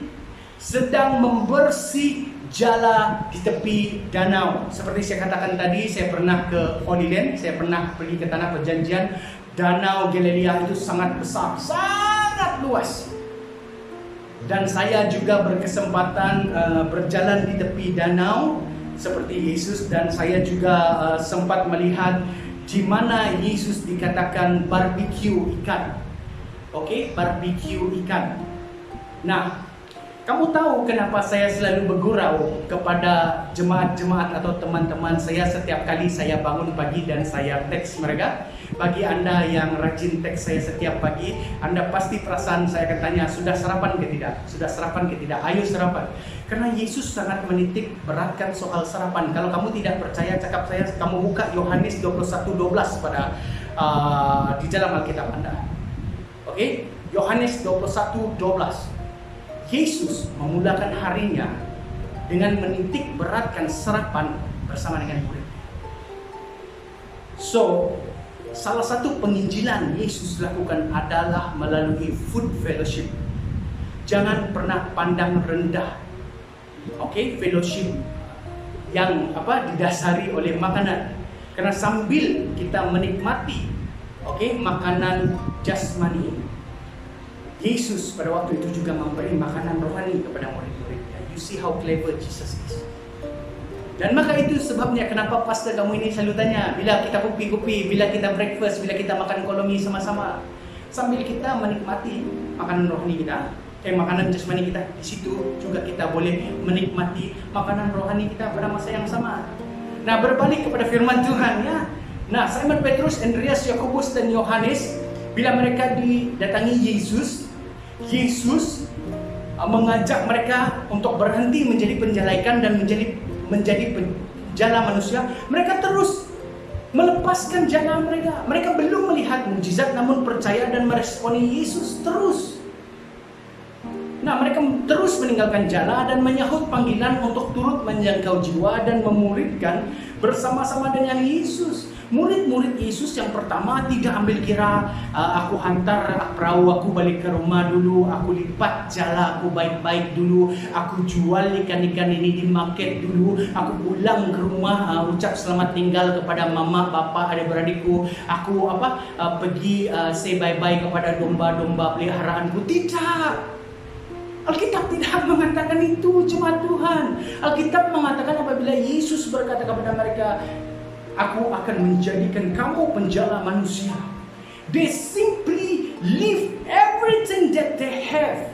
sedang membersih jala di tepi danau. Seperti saya katakan tadi, saya pernah ke Holy Land, saya pernah pergi ke tanah perjanjian. Danau Galilea itu sangat besar, sangat luas. Dan saya juga berkesempatan berjalan di tepi danau seperti Yesus, dan saya juga sempat melihat di mana Yesus dikatakan barbecue ikan. Barbecue ikan. Nah, kamu tahu kenapa saya selalu bergurau kepada jemaat-jemaat atau teman-teman saya setiap kali saya bangun pagi dan saya teks mereka? Bagi Anda yang rajin teks saya setiap pagi, Anda pasti perasaan saya akan tanya, sudah sarapan ke tidak? Sudah sarapan ke tidak? Ayo sarapan. Karena Yesus sangat menitik beratkan soal sarapan. Kalau kamu tidak percaya cakap saya, kamu buka Yohanes 21:12 pada di dalam Alkitab Anda. Yohanes 21:12. Yesus memulakan harinya dengan menitik beratkan sarapan bersama dengan murid. So, salah satu penginjilan Yesus lakukan adalah melalui food fellowship. Jangan pernah pandang rendah, fellowship yang didasari oleh makanan. Karena sambil kita menikmati, makanan jasmani, Yesus pada waktu itu juga memberi makanan rohani kepada murid-muridnya. You see how clever Jesus is. Dan maka itu sebabnya kenapa pastor kamu ini selalu tanya, bila kita kopi-kopi, bila kita breakfast, bila kita makan kolomi sama-sama, sambil kita menikmati makanan rohani kita, makanan jasmani kita, di situ juga kita boleh menikmati makanan rohani kita pada masa yang sama. Nah, berbalik kepada firman Tuhan ya. Nah, Simon Petrus, Andreas, Yakobus, dan Yohanes, bila mereka didatangi Yesus mengajak mereka untuk berhenti menjadi penjala dan menjadi penjala manusia, mereka terus melepaskan jala mereka. Mereka belum melihat mujizat namun percaya dan meresponi Yesus terus. Nah, mereka terus meninggalkan jala dan menyahut panggilan untuk turut menjangkau jiwa dan memuridkan bersama-sama dengan Yesus. Murid-murid Yesus yang pertama tidak ambil kira, aku hantar perahu aku balik ke rumah dulu, aku lipat jala aku baik-baik dulu, aku jual ikan-ikan ini di market dulu, aku pulang ke rumah, ucap selamat tinggal kepada mama, bapa, adik-beradikku, aku pergi say bye-bye kepada domba-domba peliharaanku. Tidak. Alkitab tidak mengatakan itu, jemaat Tuhan. Alkitab mengatakan apabila Yesus berkata kepada mereka, aku akan menjadikan kamu penjala manusia. They simply leave everything that they have.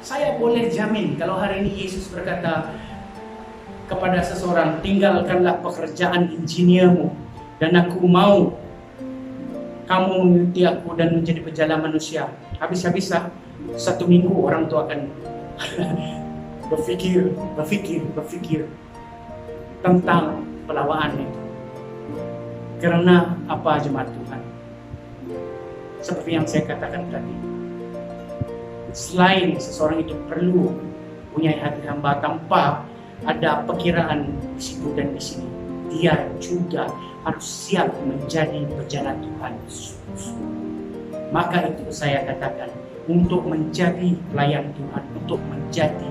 Saya boleh jamin kalau hari ini Yesus berkata kepada seseorang, tinggalkanlah pekerjaan insiniermu dan aku mau kamu mengikuti aku dan menjadi penjala manusia. Habis-habislah 1 minggu orang tua akan berfikir tentang pelawaan itu. Karena apa, jemaat Tuhan? Seperti yang saya katakan tadi, selain seseorang itu perlu punya hati hamba tanpa ada perkiraan di situ dan di sini, dia juga harus siap menjadi penjala Tuhan Yesus. Maka itu saya katakan, untuk menjadi pelayan Tuhan, untuk menjadi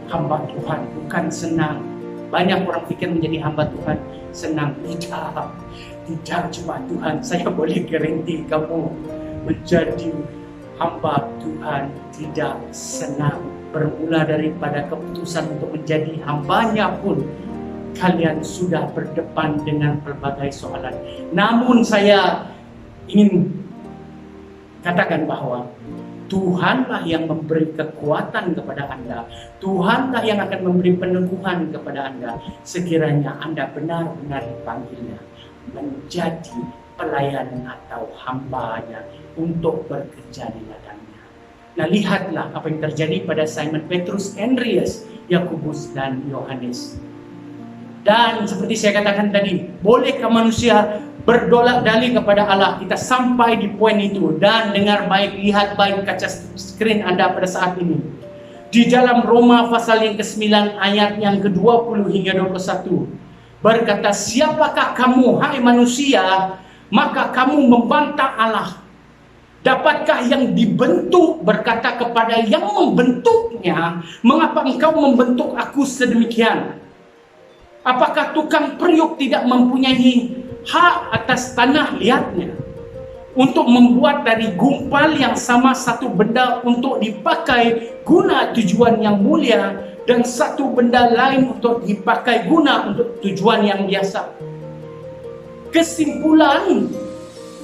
hamba Tuhan bukan senang. Banyak orang pikir menjadi hamba Tuhan senang. Tidak cuma Tuhan. Saya boleh garanti kamu menjadi hamba Tuhan tidak senang. Bermula daripada keputusan untuk menjadi hambanya pun kalian sudah berdepan dengan berbagai soalan. Namun saya ingin katakan bahwa Tuhanlah yang memberi kekuatan kepada Anda. Tuhanlah yang akan memberi peneguhan kepada Anda. Sekiranya Anda benar-benar dipanggilnya menjadi pelayan atau hambanya untuk bekerja di ladangnya. Nah, lihatlah apa yang terjadi pada Simon Petrus, Andreas, Yakobus, dan Yohanes. Dan seperti saya katakan tadi, bolehkah manusia berdolak dalih kepada Allah? Kita sampai di poin itu. Dan dengar baik, lihat baik kaca skrin Anda pada saat ini. Di dalam Roma pasal yang ke-9 ayat yang ke-20 hingga 21 berkata, siapakah kamu, hai manusia, maka kamu membantah Allah? Dapatkah yang dibentuk berkata kepada yang membentuknya, mengapa engkau membentuk aku sedemikian? Apakah tukang periuk tidak mempunyai hak atas tanah liatnya untuk membuat dari gumpal yang sama satu benda untuk dipakai guna tujuan yang mulia dan satu benda lain untuk dipakai guna untuk tujuan yang biasa? Kesimpulan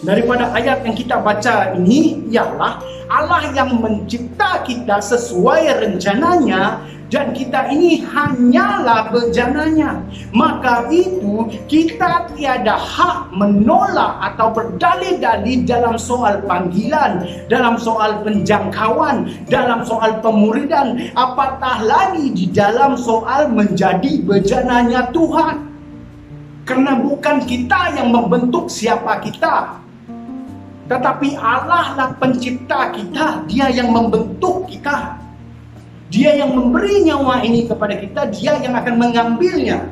daripada ayat yang kita baca ini ialah Allah yang mencipta kita sesuai rencananya dan kita ini hanyalah benjananya. Maka itu kita tiada hak menolak atau berdalih-dalih dalam soal panggilan, dalam soal penjangkauan, dalam soal pemuridan, apatah lagi di dalam soal menjadi benjananya Tuhan. Karena bukan kita yang membentuk siapa kita, tetapi Allah lah pencipta kita. Dia yang membentuk kita. Dia yang memberi nyawa ini kepada kita. Dia yang akan mengambilnya.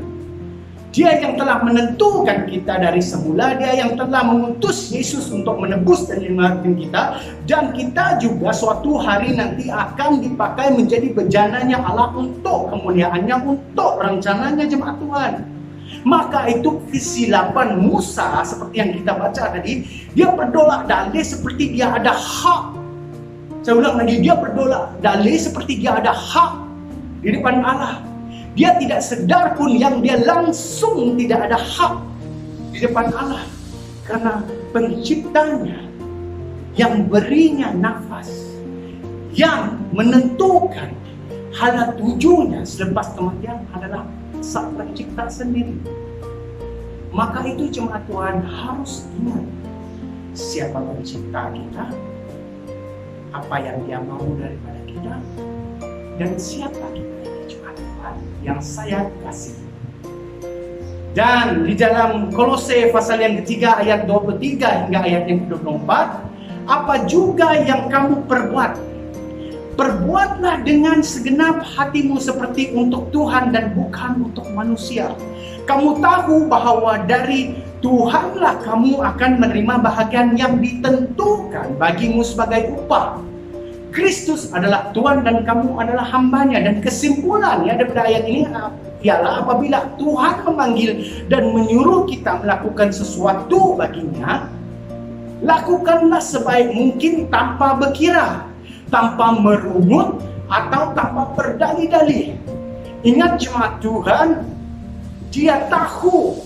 Dia yang telah menentukan kita dari semula. Dia yang telah mengutus Yesus untuk menebus dan menyelamatkan kita. Dan kita juga suatu hari nanti akan dipakai menjadi bejananya Allah untuk kemuliaannya, untuk rencananya jemaat Tuhan. Maka itu kesilapan Musa seperti yang kita baca tadi. Dia berdolak dalih seperti dia ada hak. Saya ulang lagi, dia berdolak dalih seperti dia ada hak di depan Allah. Dia tidak sedar pun yang dia langsung tidak ada hak di depan Allah. Karena penciptanya yang berinya nafas, yang menentukan hala tujuannya selepas kematian adalah Sang Pencipta sendiri. Maka itu jemaat Tuhan harus ingat siapa pencipta kita. apa yang Dia mau daripada kita, dan siapa kita ini Jemaat Tuhan yang saya kasih. Dan di dalam Kolose pasal yang ketiga ayat 23 hingga ayat yang ke-24, apa juga yang kamu perbuat, perbuatlah dengan segenap hatimu seperti untuk Tuhan dan bukan untuk manusia. Kamu tahu bahwa dari Tuhanlah kamu akan menerima bahagian yang ditentukan bagimu sebagai upah. Kristus adalah Tuhan dan kamu adalah hambanya. Dan kesimpulannya daripada ayat ini ialah apabila Tuhan memanggil dan menyuruh kita melakukan sesuatu baginya, lakukanlah sebaik mungkin tanpa berkira, tanpa merungut atau tanpa berdalih-dalih. Ingat jemaat Tuhan, Dia tahu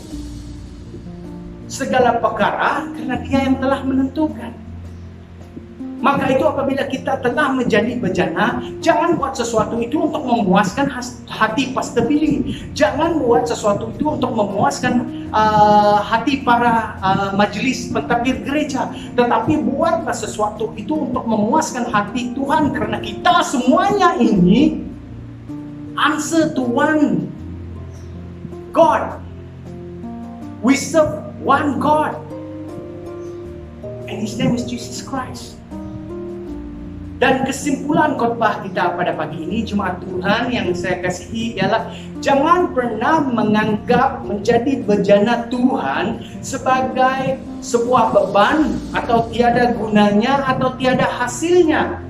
segala perkara karena Dia yang telah menentukan. Maka itu apabila kita telah menjadi bejana, jangan buat sesuatu itu untuk memuaskan hati Pastor Billy. Jangan buat sesuatu itu untuk memuaskan hati para majelis pentadbir gereja. Tetapi buatlah sesuatu itu untuk memuaskan hati Tuhan. Karena kita semuanya ini answer to one God. We serve one God. And His name is Jesus Christ. Dan kesimpulan khotbah kita pada pagi ini, jemaat Tuhan yang saya kasihi, ialah jangan pernah menganggap menjadi bejana Tuhan sebagai sebuah beban atau tiada gunanya atau tiada hasilnya.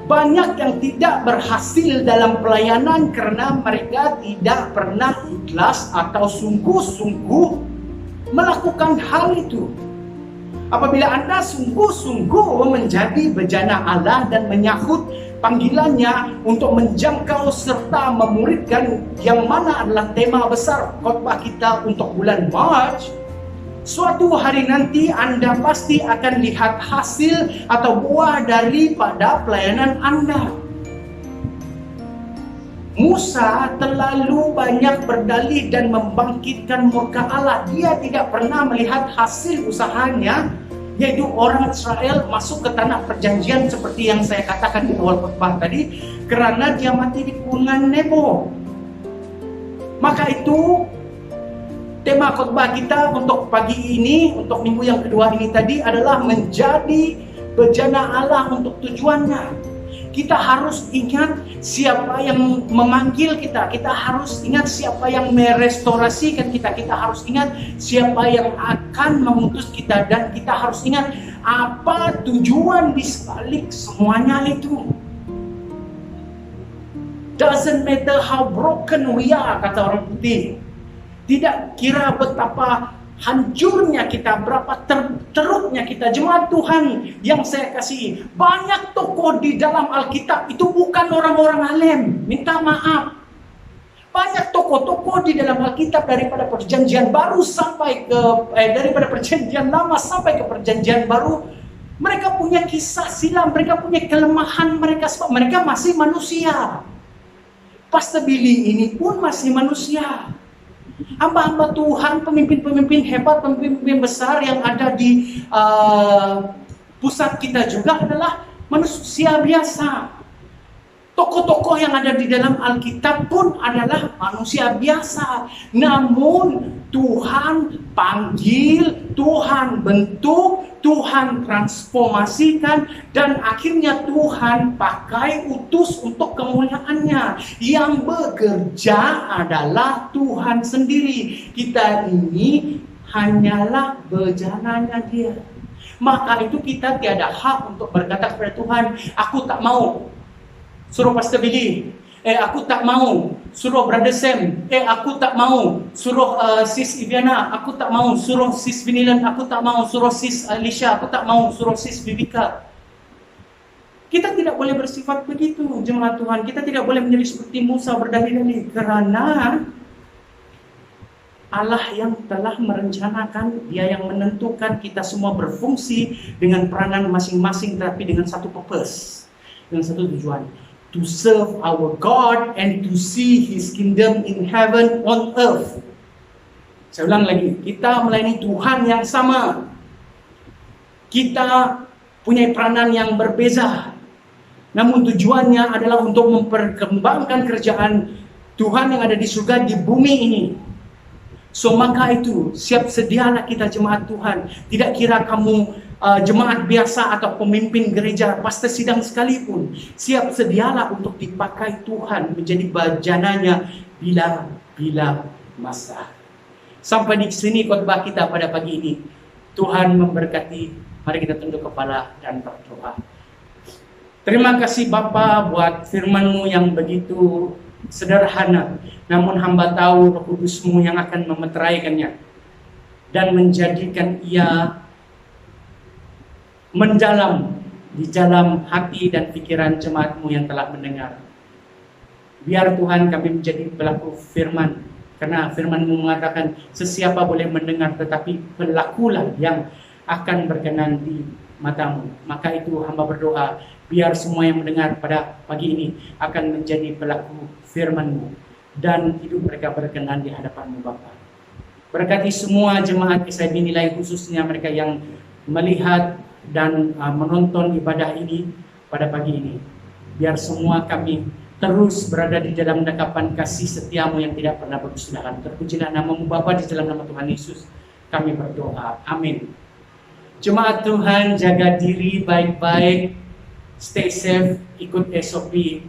Banyak yang tidak berhasil dalam pelayanan karena mereka tidak pernah ikhlas atau sungguh-sungguh melakukan hal itu. Apabila Anda sungguh-sungguh menjadi bejana Allah dan menyahut panggilannya untuk menjangkau serta memuridkan, yang mana adalah tema besar khotbah kita untuk bulan Mac, suatu hari nanti Anda pasti akan lihat hasil atau buah daripada pelayanan Anda. Musa terlalu banyak berdalih dan membangkitkan murka Allah. Dia tidak pernah melihat hasil usahanya, yaitu orang Israel masuk ke tanah perjanjian seperti yang saya katakan di awal khotbah tadi, kerana dia mati di pungan Nebo. Maka itu tema khotbah kita untuk pagi ini, untuk minggu yang kedua ini tadi adalah menjadi bejana Allah untuk tujuannya. Kita harus ingat siapa yang memanggil kita. Kita harus ingat siapa yang merestorasikan kita. Kita harus ingat siapa yang akan mengutus kita. Dan kita harus ingat apa tujuan di sebalik semuanya itu. Doesn't matter how broken we are, kata orang putih. Tidak kira betapa hancurnya kita, berapa teruknya kita. Jemaat Tuhan yang saya kasihi, banyak tokoh di dalam Alkitab itu bukan orang-orang alim. Minta maaf. Banyak tokoh-tokoh di dalam Alkitab daripada perjanjian baru sampai ke daripada perjanjian lama sampai ke perjanjian baru, mereka punya kisah silam, mereka punya kelemahan mereka sebab mereka masih manusia. Pastor Billy ini pun masih manusia. Hamba-hamba Tuhan, pemimpin-pemimpin hebat, pemimpin besar yang ada di pusat kita juga adalah manusia biasa. Tokoh-tokoh yang ada di dalam Alkitab pun adalah manusia biasa. Namun Tuhan panggil, Tuhan bentuk, Tuhan transformasikan, dan akhirnya Tuhan pakai utus untuk kemuliaannya. Yang bekerja adalah Tuhan sendiri. Kita ini hanyalah bejananya Dia. Maka itu kita tiada hak untuk berkata kepada Tuhan, aku tak mau suruh Pastor Billy, aku tak mau suruh Brother Sam, aku tak mau suruh Sis Iviana, aku tak mau suruh Sis Vinilan, aku tak mau suruh Sis Alicia, aku tak mau suruh Sis Vivika. Kita tidak boleh bersifat begitu, jemaat Tuhan. Kita tidak boleh menjadi seperti Musa berdalih-dalih, kerana Allah yang telah merencanakan, Dia yang menentukan kita semua berfungsi dengan peranan masing-masing, tapi dengan satu purpose, dengan satu tujuan. To serve our God and to see His kingdom in heaven on earth. Saya ulang lagi, kita melayani Tuhan yang sama. Kita punya peranan yang berbeza. Namun tujuannya adalah untuk memperkembangkan kerajaan Tuhan yang ada di surga di bumi ini. So maka itu, siap sedialah kita jemaat Tuhan. Tidak kira kamu jemaat biasa atau pemimpin gereja, pastor sidang sekalipun. Siap sedialah untuk dipakai Tuhan menjadi bajananya bila masa. Sampai di sini khotbah kita pada pagi ini. Tuhan memberkati. Mari kita tunduk kepala dan berdoa. Terima kasih Bapa buat firman-Mu yang begitu sederhana. Namun hamba tahu Roh Kudus-Mu yang akan memeteraikannya. Dan menjadikan ia mendalam di dalam hati dan pikiran jemaat-Mu yang telah mendengar. Biar Tuhan kami menjadi pelaku firman. Karena firman-Mu mengatakan sesiapa boleh mendengar tetapi pelakulah yang akan berkenan di mata-Mu. Maka itu hamba berdoa, biar semua yang mendengar pada pagi ini akan menjadi pelaku firman-Mu dan hidup mereka berkenan di hadapan-Mu Bapa. Berkati semua jemaat SIB Nilai, khususnya mereka yang melihat dan menonton ibadah ini pada pagi ini. Biar semua kami terus berada di dalam dekapan kasih setia-Mu yang tidak pernah berkesudahan. Terpujilah nama-Mu Bapa, di dalam nama Tuhan Yesus kami berdoa. Amin. Jemaat Tuhan, jaga diri baik-baik, stay safe, ikut SOP.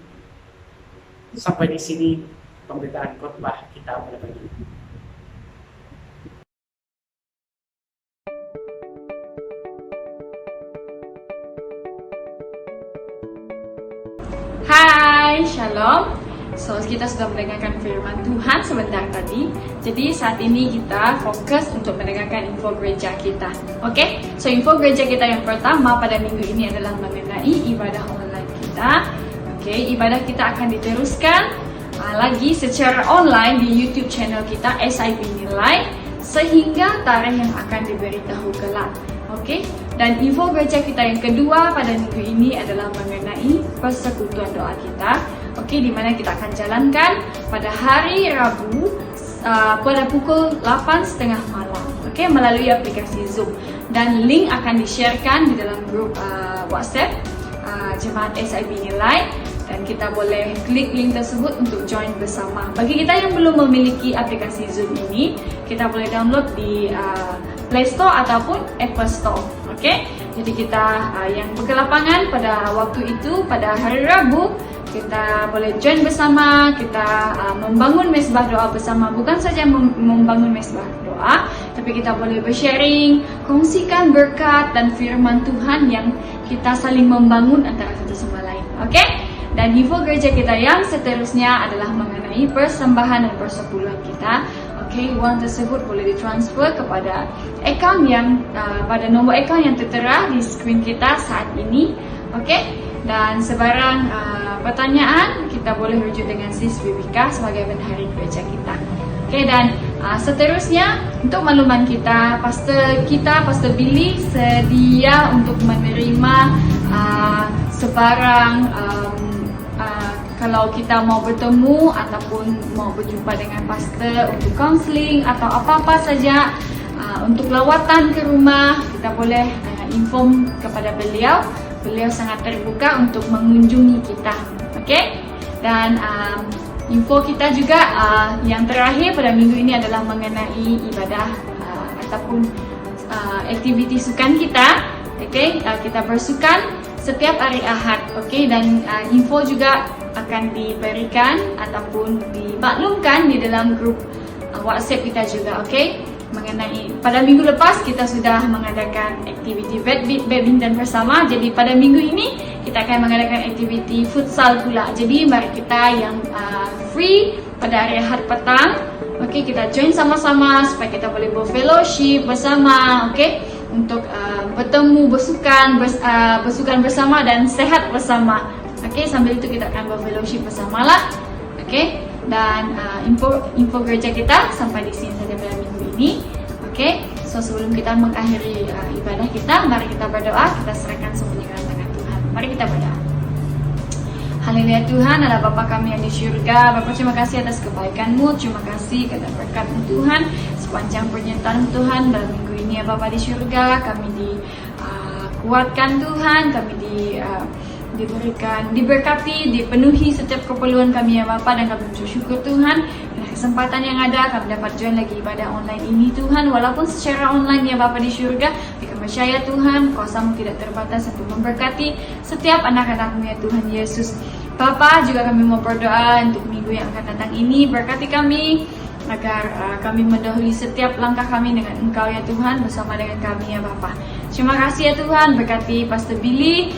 Sampai di sini pemberitaan khotbah kita pada pagi ini. Hai, Shalom. So, kita sudah mendengarkan firman Tuhan sebentar tadi. Jadi, saat ini kita fokus untuk mendengarkan info gereja kita. Oke? So, info gereja kita yang pertama pada minggu ini adalah mengenai ibadah online kita. Oke, ibadah kita akan diteruskan lagi secara online di YouTube channel kita SIB Nilai sehingga tarikh yang akan diberitahu kelak. Oke? Dan info gereja kita yang kedua pada minggu ini adalah mengenai persekutuan doa kita. Oke, di mana kita akan jalankan pada hari Rabu pada pukul 8.30 malam. Oke, melalui aplikasi Zoom. Dan link akan di-sharekan di dalam grup WhatsApp Jemaat SIB Nilai. Dan kita boleh klik link tersebut untuk join bersama. Bagi kita yang belum memiliki aplikasi Zoom ini, kita boleh download di Play Store ataupun Apple Store. Oke, jadi kita yang berkelapangan pada waktu itu, pada hari Rabu, kita boleh join bersama, kita membangun mesbah doa bersama. Bukan saja membangun mesbah doa, tapi kita boleh bersharing, kongsikan berkat dan firman Tuhan yang kita saling membangun antara satu sama lain. Oke? Dan info gereja kita yang seterusnya adalah mengenai persembahan dan persepuluhan kita. Oke, uang tersebut boleh ditransfer kepada akaun yang pada nombor akaun yang tertera di skrin kita saat ini. Oke? Dan sebarang pertanyaan kita boleh rujuk dengan Sis Vivika sebagai bendahari gereja kita. Oke, dan seterusnya untuk makluman kita, Pastor Billy sedia untuk menerima sebarang kalau kita mau bertemu ataupun mau berjumpa dengan pastor untuk counseling atau apa-apa saja untuk lawatan ke rumah, kita boleh inform kepada beliau. Beliau sangat terbuka untuk mengunjungi kita. Oke? Dan info kita juga yang terakhir pada minggu ini adalah mengenai ibadah ataupun aktiviti sukan kita. Oke? Kita bersukan setiap hari Ahad. Oke? Dan info juga akan diberikan ataupun dimaklumkan di dalam grup WhatsApp kita juga. Oke? Mengenai pada minggu lepas kita sudah mengadakan aktiviti badminton bersama. Jadi pada minggu ini kita akan mengadakan aktiviti futsal pula. Jadi mari kita yang free pada hari Ahad petang, oke, kita join sama-sama supaya kita boleh berfellowship bersama, oke, untuk bertemu, bersukan bersama dan sehat bersama. Oke, sambil itu kita akan berfellowship bersama lah. Oke. Dan info gereja kita sampai di sini saja pada minggu ini. Oke, so sebelum kita mengakhiri ibadah kita, mari kita berdoa, kita serahkan semuanya ke tangan Tuhan. Mari kita berdoa. Haleluya Tuhan, adalah Bapa kami yang di surga. Bapa, terima kasih atas kebaikan-Mu, terima kasih atas berkat-Mu Tuhan, sepanjang penyertaan Tuhan dalam minggu ini kami ya Bapa di surga, kami dikuatkan Tuhan, kami diberkati, dipenuhi setiap keperluan kami ya Bapa, dan kami bersyukur Tuhan dengan kesempatan yang ada kami dapat join lagi ibadah online ini Tuhan, walaupun secara online ya Bapa di surga. Kami percaya Tuhan kuasa-Mu tidak terbatas untuk memberkati setiap anak-anak-Mu ya Tuhan Yesus. Bapa, juga kami mau berdoa untuk minggu yang akan datang ini, berkati kami agar kami mendahului setiap langkah kami dengan Engkau ya Tuhan, bersama dengan kami ya Bapa. Terima kasih ya Tuhan, berkati Pastor Billy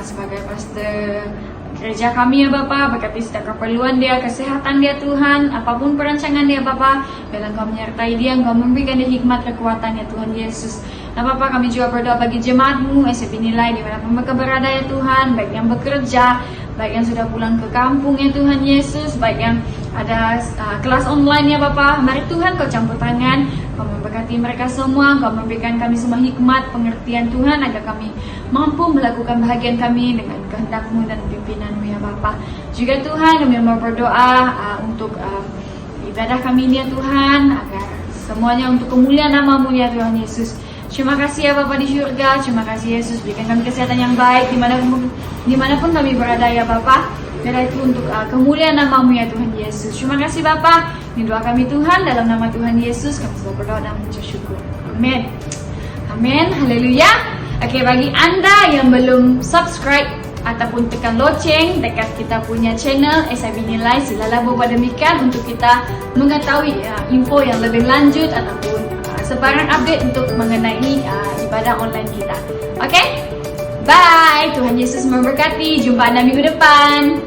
sebagai pastor gereja kami ya Bapa, berkati setiap keperluan dia, kesehatan dia Tuhan, apapun perancangan dia Bapa, biarlah Engkau menyertai dia, Engkau memberikan dia hikmat kekuatan ya Tuhan Yesus. Nah Bapa, kami juga berdoa bagi jemaat-Mu SMP Nilai dimanapun mereka berada ya Tuhan, baik yang bekerja, baik yang sudah pulang ke kampung ya Tuhan Yesus, baik yang ada kelas online ya Bapa. Mari Tuhan Kau campur tangan, Kau memberkati mereka semua, Kau memberikan kami semua hikmat, pengertian Tuhan, agar kami mampu melakukan bahagian kami dengan kehendak-Mu dan pimpinan-Mu ya Bapa. Juga Tuhan kami mau berdoa untuk ibadah kami ini ya Tuhan, agar semuanya untuk kemuliaan nama-Mu ya Tuhan Yesus. Terima kasih ya Bapa di surga, terima kasih Yesus, berikan kami kesehatan yang baik dimanapun kami berada ya Bapa. Biarlah itu untuk kemuliaan nama-Mu ya Tuhan Yesus. Terima kasih Bapa, ini doa kami Tuhan, dalam nama Tuhan Yesus kami selalu berdoa dan mengucap syukur. Amin. Amin, haleluya. Oke, bagi Anda yang belum subscribe ataupun tekan loceng dekat kita punya channel SIB Nilai, silalah buat demikian untuk kita mengetahui info yang lebih lanjut ataupun sebarang update untuk mengenai ibadah online kita. Oke? Bye! Tuhan Yesus memberkati. Jumpa Anda minggu depan.